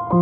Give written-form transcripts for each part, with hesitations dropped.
Salam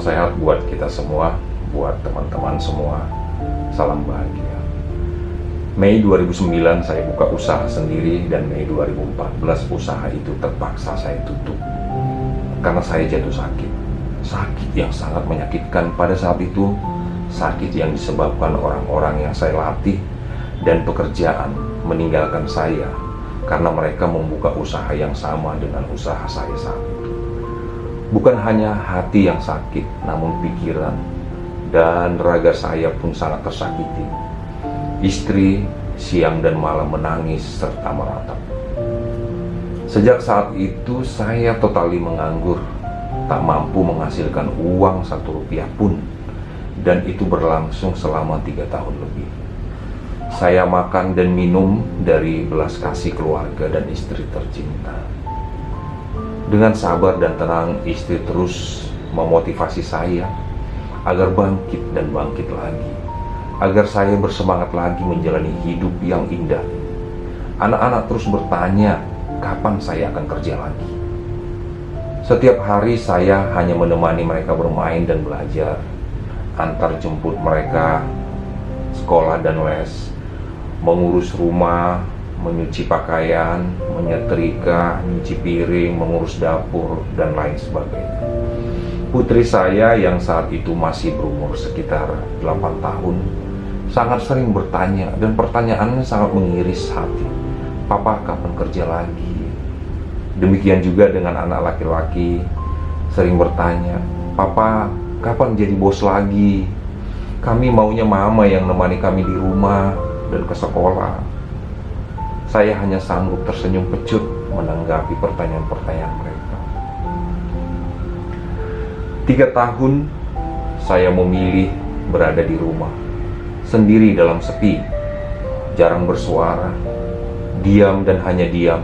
sehat buat kita semua, buat teman-teman semua. Salam bahagia. Mei 2009 saya buka usaha sendiri, dan Mei 2014 usaha itu terpaksa saya tutup karena saya jatuh sakit. Sakit yang sangat menyakitkan pada saat itu. Sakit yang disebabkan orang-orang yang saya latih dan pekerjaan meninggalkan saya karena mereka membuka usaha yang sama dengan usaha saya saat itu. Bukan hanya hati yang sakit, namun pikiran dan raga saya pun sangat tersakiti. Istri siang dan malam menangis serta meratap. Sejak saat itu saya totali menganggur, tak mampu menghasilkan uang 1 rupiah pun, dan itu berlangsung selama 3 tahun lebih. Saya makan dan minum dari belas kasih keluarga dan istri tercinta. Dengan sabar dan tenang, istri terus memotivasi saya agar bangkit dan bangkit lagi, agar saya bersemangat lagi menjalani hidup yang indah. Anak-anak terus bertanya, kapan saya akan kerja lagi? Setiap hari saya hanya menemani mereka bermain dan belajar, antar jemput mereka sekolah dan les, mengurus rumah, menyuci pakaian, menyetrika, nyuci piring, mengurus dapur, dan lain sebagainya. Putri saya yang saat itu masih berumur sekitar 8 tahun sangat sering bertanya, dan pertanyaannya sangat mengiris hati. Papa, kapan kerja lagi? Demikian juga dengan anak laki-laki, sering bertanya, Papa, kapan jadi bos lagi? Kami maunya mama yang nemani kami di rumah dan ke sekolah. Saya hanya sanggup tersenyum pecut menanggapi pertanyaan-pertanyaan mereka. 3 tahun saya memilih berada di rumah, sendiri dalam sepi, jarang bersuara, diam dan hanya diam,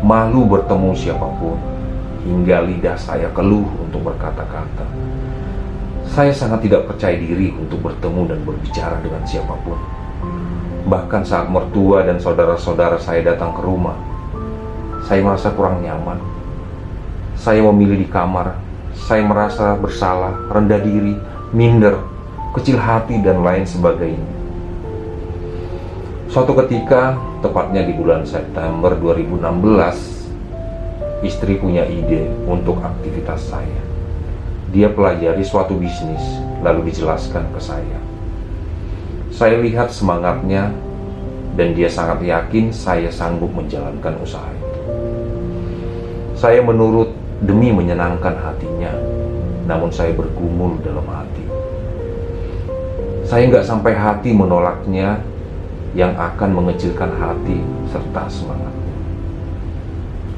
malu bertemu siapapun, hingga lidah saya keluh untuk berkata-kata. Saya sangat tidak percaya diri untuk bertemu dan berbicara dengan siapapun. Bahkan saat mertua dan saudara-saudara saya datang ke rumah, saya merasa kurang nyaman. Saya memilih di kamar. Saya merasa bersalah, rendah diri, minder, kecil hati, dan lain sebagainya. Suatu ketika, tepatnya di bulan September 2016, istri punya ide untuk aktivitas saya. Dia pelajari suatu bisnis, lalu dijelaskan ke saya. Saya lihat semangatnya, dan dia sangat yakin saya sanggup menjalankan usaha itu. Saya menurut demi menyenangkan hatinya, namun saya bergumul dalam hati. Saya nggak sampai hati menolaknya yang akan mengecilkan hati serta semangatnya.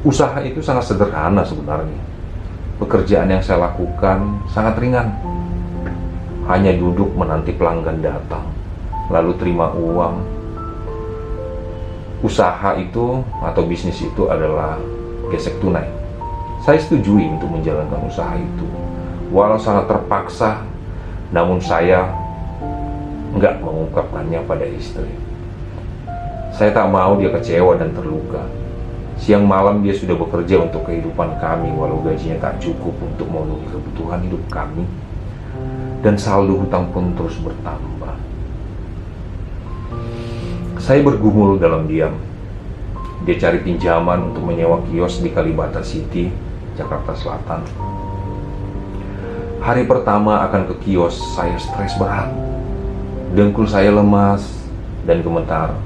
Usaha itu sangat sederhana sebenarnya. Pekerjaan yang saya lakukan sangat ringan. Hanya duduk menanti pelanggan datang, lalu terima uang. Usaha itu atau bisnis itu adalah gesek tunai. Saya setujui untuk menjalankan usaha itu, walau sangat terpaksa, namun saya nggak mengungkapkannya pada istri. Saya tak mau dia kecewa dan terluka. Siang malam dia sudah bekerja untuk kehidupan kami, walau gajinya tak cukup untuk memenuhi kebutuhan hidup kami, dan saldo hutang pun terus bertambah. Saya bergumul dalam diam. Dia cari pinjaman untuk menyewa kios di Kalibata City, Jakarta Selatan. Hari pertama akan ke kios, saya stres berat. Dengkul saya lemas dan gemetar.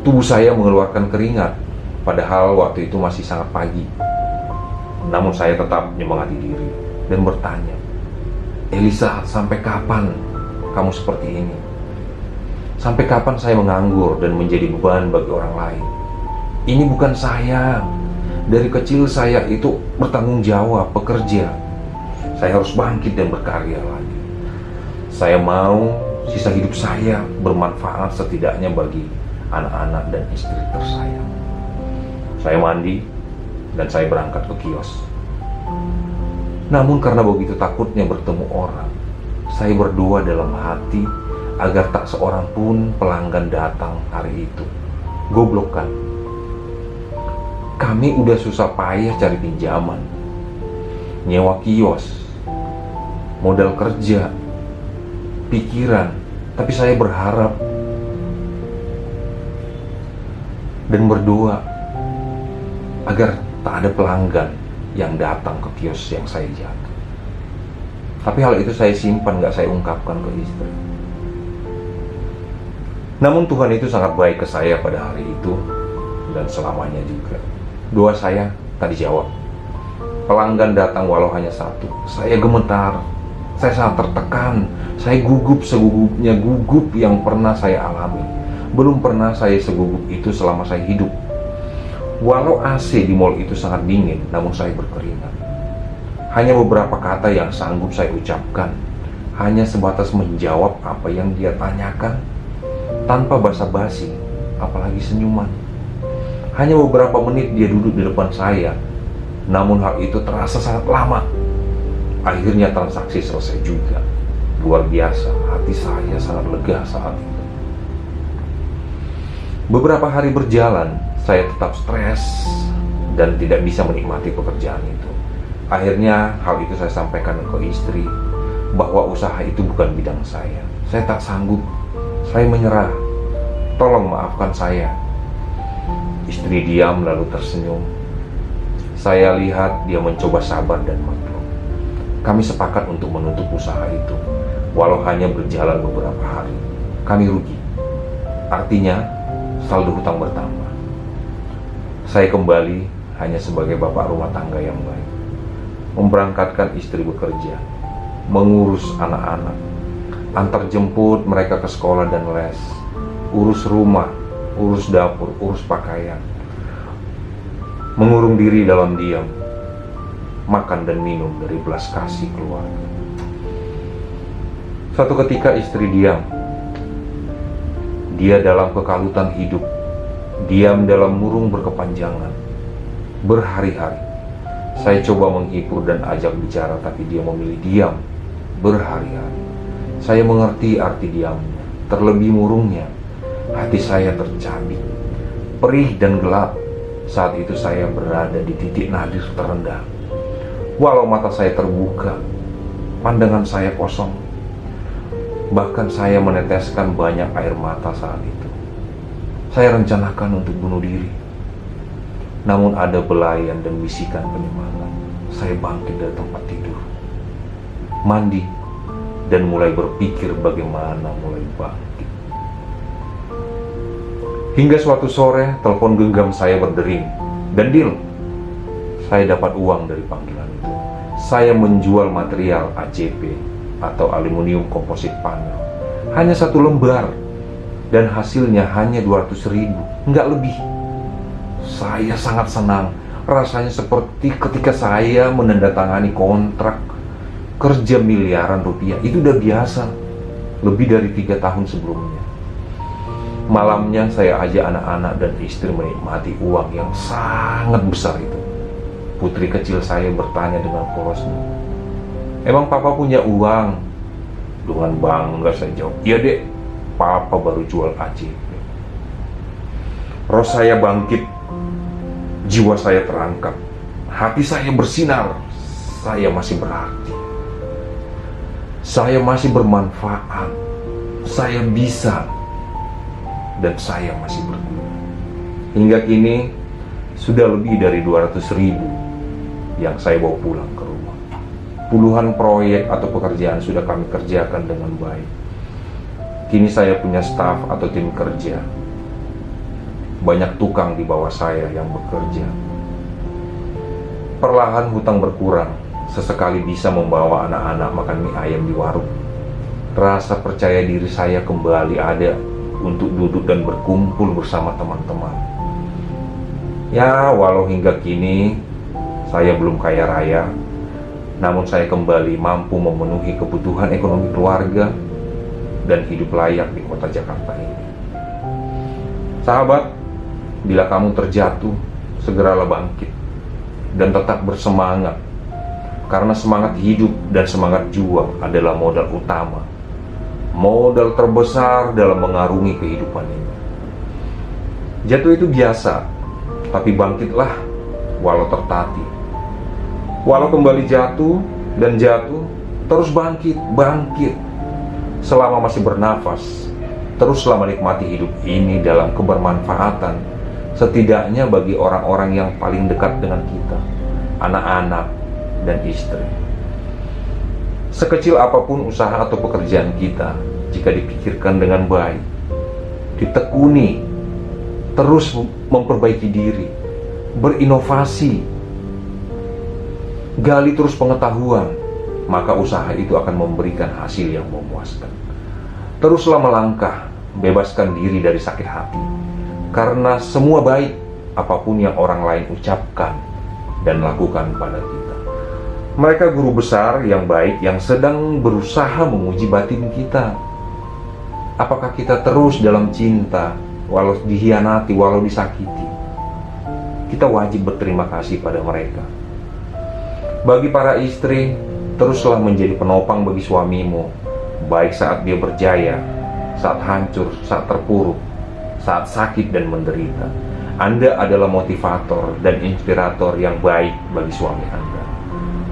Tubuh saya mengeluarkan keringat, padahal waktu itu masih sangat pagi. Namun saya tetap menyemangati diri dan bertanya, Elisa, sampai kapan kamu seperti ini? Sampai kapan saya menganggur dan menjadi beban bagi orang lain? Ini bukan saya. Dari kecil saya itu bertanggung jawab, bekerja. Saya harus bangkit dan berkarya lagi. Saya mau sisa hidup saya bermanfaat setidaknya bagi anak-anak dan istri tersayang. Saya mandi dan saya berangkat ke kios. Namun karena begitu takutnya bertemu orang, saya berdoa dalam hati agar tak seorang pun pelanggan datang hari itu. Goblok kan? Kami udah susah payah cari pinjaman, nyewa kios, modal kerja, pikiran, tapi saya berharap dan berdoa agar tak ada pelanggan yang datang ke kios yang saya jaga. Tapi hal itu saya simpan, gak saya ungkapkan ke istri. Namun Tuhan itu sangat baik ke saya pada hari itu dan selamanya juga. Doa saya tak dijawab. Pelanggan datang walau hanya satu. Saya gemetar, saya sangat tertekan, saya gugup segugupnya gugup yang pernah saya alami. Belum pernah saya segugup itu selama saya hidup. Walau AC di mall itu sangat dingin, namun saya berkeringat. Hanya beberapa kata yang sanggup saya ucapkan, hanya sebatas menjawab apa yang dia tanyakan, tanpa basa-basi, apalagi senyuman. Hanya beberapa menit dia duduk di depan saya, namun hal itu terasa sangat lama. Akhirnya transaksi selesai juga. Luar biasa, hati saya sangat lega saat itu. Beberapa hari berjalan, saya tetap stres dan tidak bisa menikmati pekerjaan itu. Akhirnya hal itu saya sampaikan ke istri, bahwa usaha itu bukan bidang saya. Saya tak sanggup, saya menyerah. Tolong maafkan saya. Istri diam lalu tersenyum. Saya lihat dia mencoba sabar dan maklum. Kami sepakat untuk menutup usaha itu, walau hanya berjalan beberapa hari. Kami rugi. Artinya, saldo hutang bertambah. Saya kembali hanya sebagai bapak rumah tangga yang baik. Memberangkatkan istri bekerja, mengurus anak-anak, antar jemput mereka ke sekolah dan les, urus rumah, urus dapur, urus pakaian, mengurung diri dalam diam, makan dan minum dari belas kasih keluarga. Suatu ketika istri diam. Dia dalam kekalutan hidup, diam dalam murung berkepanjangan. Berhari-hari saya coba menghibur dan ajak bicara, tapi dia memilih diam berhari-hari. Saya mengerti arti diamnya, terlebih murungnya. Hati saya tercabik, perih dan gelap. Saat itu saya berada di titik nadir terendah. Walau mata saya terbuka, pandangan saya kosong. Bahkan saya meneteskan banyak air mata saat itu. Saya rencanakan untuk bunuh diri. Namun ada belayan dan bisikan penyemangat. Saya bangkit dari tempat tidur, mandi, dan mulai berpikir bagaimana mulai bangkit. Hingga suatu sore, telepon genggam saya berdering. Dan deal, saya dapat uang dari panggilan itu. Saya menjual material ACP atau aluminium komposit panel. Hanya 1 lembar. Dan hasilnya hanya 200.000, nggak lebih. Saya sangat senang. Rasanya seperti ketika saya menandatangani kontrak kerja miliaran rupiah. Itu udah biasa. Lebih dari 3 tahun sebelumnya. Malamnya saya ajak anak-anak dan istri menikmati uang yang sangat besar itu. Putri kecil saya bertanya dengan polosnya, "Emang papa punya uang?" Dengan bangga saya jawab, "Iya dek, papa baru jual ACP." Roh saya bangkit, jiwa saya terangkat, hati saya bersinar. Saya masih berarti, saya masih bermanfaat, saya bisa, dan saya masih berguna. Hingga kini sudah lebih dari 200.000 yang saya bawa pulang ke rumah. Puluhan proyek atau pekerjaan sudah kami kerjakan dengan baik. Kini saya punya staf atau tim kerja. Banyak tukang di bawah saya yang bekerja. Perlahan hutang berkurang. Sesekali bisa membawa anak-anak makan mie ayam di warung. Rasa percaya diri saya kembali ada untuk duduk dan berkumpul bersama teman-teman. Ya, walau hingga kini saya belum kaya raya, namun saya kembali mampu memenuhi kebutuhan ekonomi keluarga dan hidup layak di kota Jakarta ini. Sahabat, bila kamu terjatuh, segeralah bangkit dan tetap bersemangat. karena semangat hidup dan semangat juang adalah modal utama, modal terbesar dalam mengarungi kehidupan ini. Jatuh itu biasa, tapi bangkitlah walau tertatih. Walau kembali jatuh dan jatuh, terus bangkit. Selama masih bernafas, teruslah menikmati hidup ini dalam kebermanfaatan, setidaknya bagi orang-orang yang paling dekat dengan kita, anak-anak dan istri. Sekecil apapun usaha atau pekerjaan kita, jika dipikirkan dengan baik, ditekuni, terus memperbaiki diri, berinovasi, gali terus pengetahuan, maka usaha itu akan memberikan hasil yang memuaskan. Teruslah melangkah, bebaskan diri dari sakit hati, karena semua baik apapun yang orang lain ucapkan dan lakukan pada kita. Mereka guru besar yang baik yang sedang berusaha menguji batin kita. Apakah kita terus dalam cinta, walau dikhianati, walau disakiti? Kita wajib berterima kasih pada mereka. Bagi para istri, teruslah menjadi penopang bagi suamimu, baik saat dia berjaya, saat hancur, saat terpuruk, saat sakit dan menderita. Anda adalah motivator dan inspirator yang baik bagi suami Anda.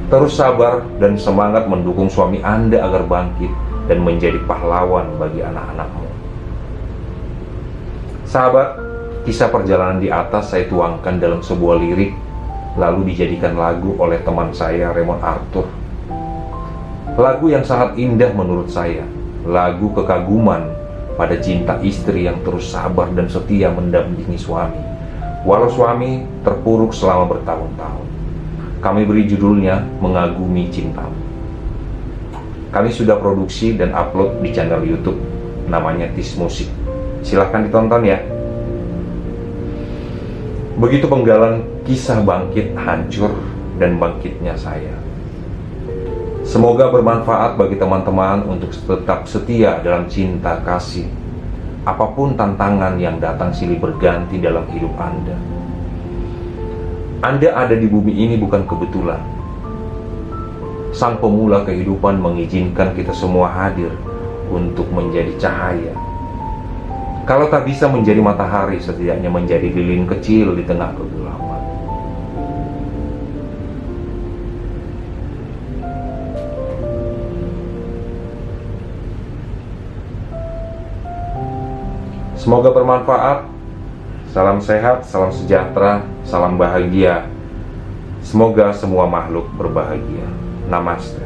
Terus sabar dan semangat mendukung suami Anda agar bangkit dan menjadi pahlawan bagi anak-anakmu. Sahabat, kisah perjalanan di atas saya tuangkan dalam sebuah lirik, lalu dijadikan lagu oleh teman saya, Raymond Arthur. Lagu yang sangat indah menurut saya, lagu kekaguman pada cinta istri yang terus sabar dan setia mendampingi suami, walau suami terpuruk selama bertahun-tahun. Kami beri judulnya Mengagumi Cintamu. Kami sudah produksi dan upload di channel YouTube, namanya Tis Musik. Silahkan ditonton ya. Begitu penggalan kisah bangkit, hancur, dan bangkitnya saya. Semoga bermanfaat bagi teman-teman untuk tetap setia dalam cinta kasih, apapun tantangan yang datang silih berganti dalam hidup Anda. Anda ada di bumi ini bukan kebetulan. Sang pemula kehidupan mengizinkan kita semua hadir untuk menjadi cahaya. Kalau tak bisa menjadi matahari, setidaknya menjadi lilin kecil di tengah kegelapan. Semoga bermanfaat. Salam sehat, salam sejahtera, salam bahagia. Semoga semua makhluk berbahagia. Namaste.